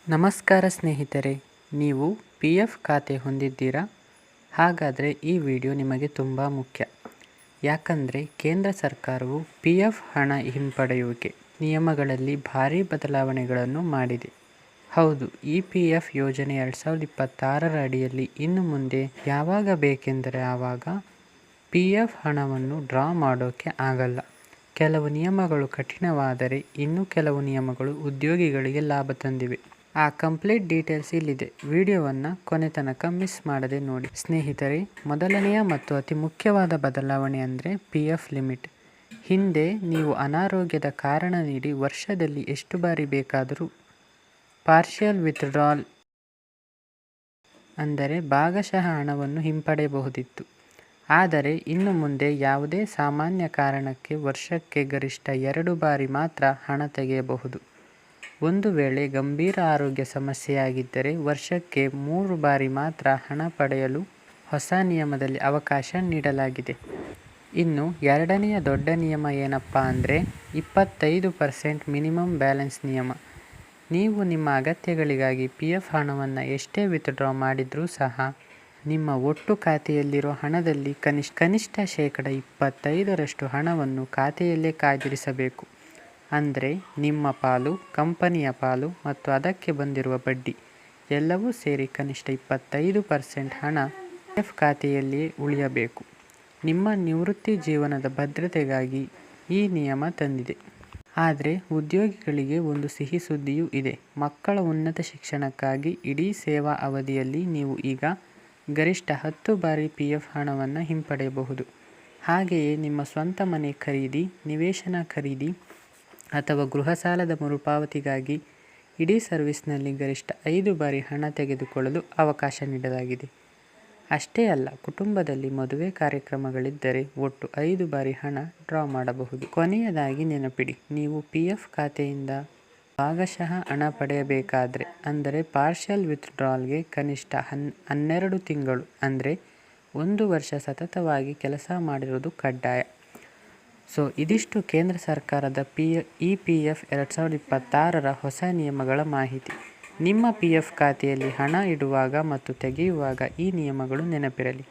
ನಮಸ್ಕಾರ ಸ್ನೇಹಿತರೆ, ನೀವು ಪಿ ಎಫ್ ಖಾತೆ ಹೊಂದಿದ್ದೀರಾ? ಹಾಗಾದರೆ ಈ ವಿಡಿಯೋ ನಿಮಗೆ ತುಂಬ ಮುಖ್ಯ. ಯಾಕಂದರೆ ಕೇಂದ್ರ ಸರ್ಕಾರವು ಪಿ ಎಫ್ ಹಣ ಹಿಂಪಡೆಯುವಿಕೆ ನಿಯಮಗಳಲ್ಲಿ ಭಾರೀ ಬದಲಾವಣೆಗಳನ್ನು ಮಾಡಿದೆ. ಹೌದು, ಈ ಪಿ ಎಫ್ ಯೋಜನೆ 2026ರ ಅಡಿಯಲ್ಲಿ ಇನ್ನು ಮುಂದೆ ಯಾವಾಗ ಬೇಕೆಂದರೆ ಆವಾಗ ಪಿ ಎಫ್ ಹಣವನ್ನು ಡ್ರಾ ಮಾಡೋಕ್ಕೆ ಆಗಲ್ಲ. ಕೆಲವು ನಿಯಮಗಳು ಕಠಿಣವಾದರೆ ಇನ್ನು ಕೆಲವು ನಿಯಮಗಳು ಉದ್ಯೋಗಿಗಳಿಗೆ ಲಾಭ ತಂದಿವೆ. ಆ ಕಂಪ್ಲೀಟ್ ಡೀಟೇಲ್ಸ್ ಇಲ್ಲಿದೆ. ವಿಡಿಯೋವನ್ನು ಕೊನೆ ತನಕ ಮಿಸ್ ಮಾಡದೆ ನೋಡಿ. ಸ್ನೇಹಿತರೆ, ಮೊದಲನೆಯ ಮತ್ತು ಅತಿ ಮುಖ್ಯವಾದ ಬದಲಾವಣೆ ಅಂದರೆ ಪಿ ಎಫ್ ಲಿಮಿಟ್. ಹಿಂದೆ ನೀವು ಅನಾರೋಗ್ಯದ ಕಾರಣ ನೀಡಿ ವರ್ಷದಲ್ಲಿ ಎಷ್ಟು ಬಾರಿ ಬೇಕಾದರೂ ಪಾರ್ಷಿಯಲ್ ವಿತ್ಡ್ರಾಲ್ ಅಂದರೆ ಭಾಗಶಃ ಹಣವನ್ನು ಹಿಂಪಡೆಯಬಹುದಿತ್ತು. ಆದರೆ ಇನ್ನು ಮುಂದೆ ಯಾವುದೇ ಸಾಮಾನ್ಯ ಕಾರಣಕ್ಕೆ ವರ್ಷಕ್ಕೆ ಗರಿಷ್ಠ 2 ಬಾರಿ ಮಾತ್ರ ಹಣ ತೆಗೆಯಬಹುದು. ಒಂದು ವೇಳೆ ಗಂಭೀರ ಆರೋಗ್ಯ ಸಮಸ್ಯೆಯಾಗಿದ್ದರೆ ವರ್ಷಕ್ಕೆ 3 ಬಾರಿ ಮಾತ್ರ ಹಣ ಪಡೆಯಲು ಹೊಸ ನಿಯಮದಲ್ಲಿ ಅವಕಾಶ ನೀಡಲಾಗಿದೆ. ಇನ್ನು ಎರಡನೆಯ ದೊಡ್ಡ ನಿಯಮ ಏನಪ್ಪ ಅಂದರೆ 25% ಮಿನಿಮಮ್ ಬ್ಯಾಲೆನ್ಸ್ ನಿಯಮ. ನೀವು ನಿಮ್ಮ ಅಗತ್ಯಗಳಿಗಾಗಿ ಪಿ ಎಫ್ ಹಣವನ್ನು ಎಷ್ಟೇ ವಿತ್ಡ್ರಾ ಮಾಡಿದರೂ ಸಹ ನಿಮ್ಮ ಒಟ್ಟು ಖಾತೆಯಲ್ಲಿರೋ ಹಣದಲ್ಲಿ ಕನಿಷ್ಠ ಶೇಕಡ 25ರಷ್ಟು ಹಣವನ್ನು ಖಾತೆಯಲ್ಲೇ ಕಾದಿರಿಸಬೇಕು. ಅಂದರೆ ನಿಮ್ಮ ಪಾಲು, ಕಂಪನಿಯ ಪಾಲು ಮತ್ತು ಅದಕ್ಕೆ ಬಂದಿರುವ ಬಡ್ಡಿ ಎಲ್ಲವೂ ಸೇರಿ ಕನಿಷ್ಠ 25% ಹಣ ಪಿ ಎಫ್ ಖಾತೆಯಲ್ಲಿಯೇ ಉಳಿಯಬೇಕು. ನಿಮ್ಮ ನಿವೃತ್ತಿ ಜೀವನದ ಭದ್ರತೆಗಾಗಿ ಈ ನಿಯಮ ತಂದಿದೆ. ಆದರೆ ಉದ್ಯೋಗಿಗಳಿಗೆ ಒಂದು ಸಿಹಿ ಸುದ್ದಿಯೂ ಇದೆ. ಮಕ್ಕಳ ಉನ್ನತ ಶಿಕ್ಷಣಕ್ಕಾಗಿ ಇಡೀ ಸೇವಾ ಅವಧಿಯಲ್ಲಿ ನೀವು ಈಗ ಗರಿಷ್ಠ 10 ಬಾರಿ ಪಿ ಎಫ್ ಹಣವನ್ನು ಹಿಂಪಡೆಯಬಹುದು. ಹಾಗೆಯೇ ನಿಮ್ಮ ಸ್ವಂತ ಮನೆ ಖರೀದಿ, ನಿವೇಶನ ಖರೀದಿ ಅಥವಾ ಗೃಹ ಸಾಲದ ಮರುಪಾವತಿಗಾಗಿ ಇಡೀ ಸರ್ವಿಸ್ನಲ್ಲಿ ಗರಿಷ್ಠ 5 ಬಾರಿ ಹಣ ತೆಗೆದುಕೊಳ್ಳಲು ಅವಕಾಶ ನೀಡಲಾಗಿದೆ. ಅಷ್ಟೇ ಅಲ್ಲ, ಕುಟುಂಬದಲ್ಲಿ ಮದುವೆ ಕಾರ್ಯಕ್ರಮಗಳಿದ್ದರೆ ಒಟ್ಟು 5 ಬಾರಿ ಹಣ ಡ್ರಾ ಮಾಡಬಹುದು. ಕೊನೆಯದಾಗಿ ನೆನಪಿಡಿ, ನೀವು ಪಿ ಎಫ್ ಖಾತೆಯಿಂದ ಭಾಗಶಃ ಹಣ ಪಡೆಯಬೇಕಾದ್ರೆ ಅಂದರೆ ಪಾರ್ಷಿಯಲ್ ವಿತ್ಡ್ರಾಲ್ಗೆ ಕನಿಷ್ಠ 12 ತಿಂಗಳು ಅಂದರೆ 1 ವರ್ಷ ಸತತವಾಗಿ ಕೆಲಸ ಮಾಡಿರುವುದು ಕಡ್ಡಾಯ. ಇದಿಷ್ಟು ಕೇಂದ್ರ ಸರ್ಕಾರದ ಇ ಪಿ ಎಫ್ 2026ರ ಹೊಸ ನಿಯಮಗಳ ಮಾಹಿತಿ. ನಿಮ್ಮ ಪಿ ಎಫ್ ಖಾತೆಯಲ್ಲಿ ಹಣ ಇಡುವಾಗ ಮತ್ತು ತೆಗೆಯುವಾಗ ಈ ನಿಯಮಗಳು ನೆನಪಿರಲಿ.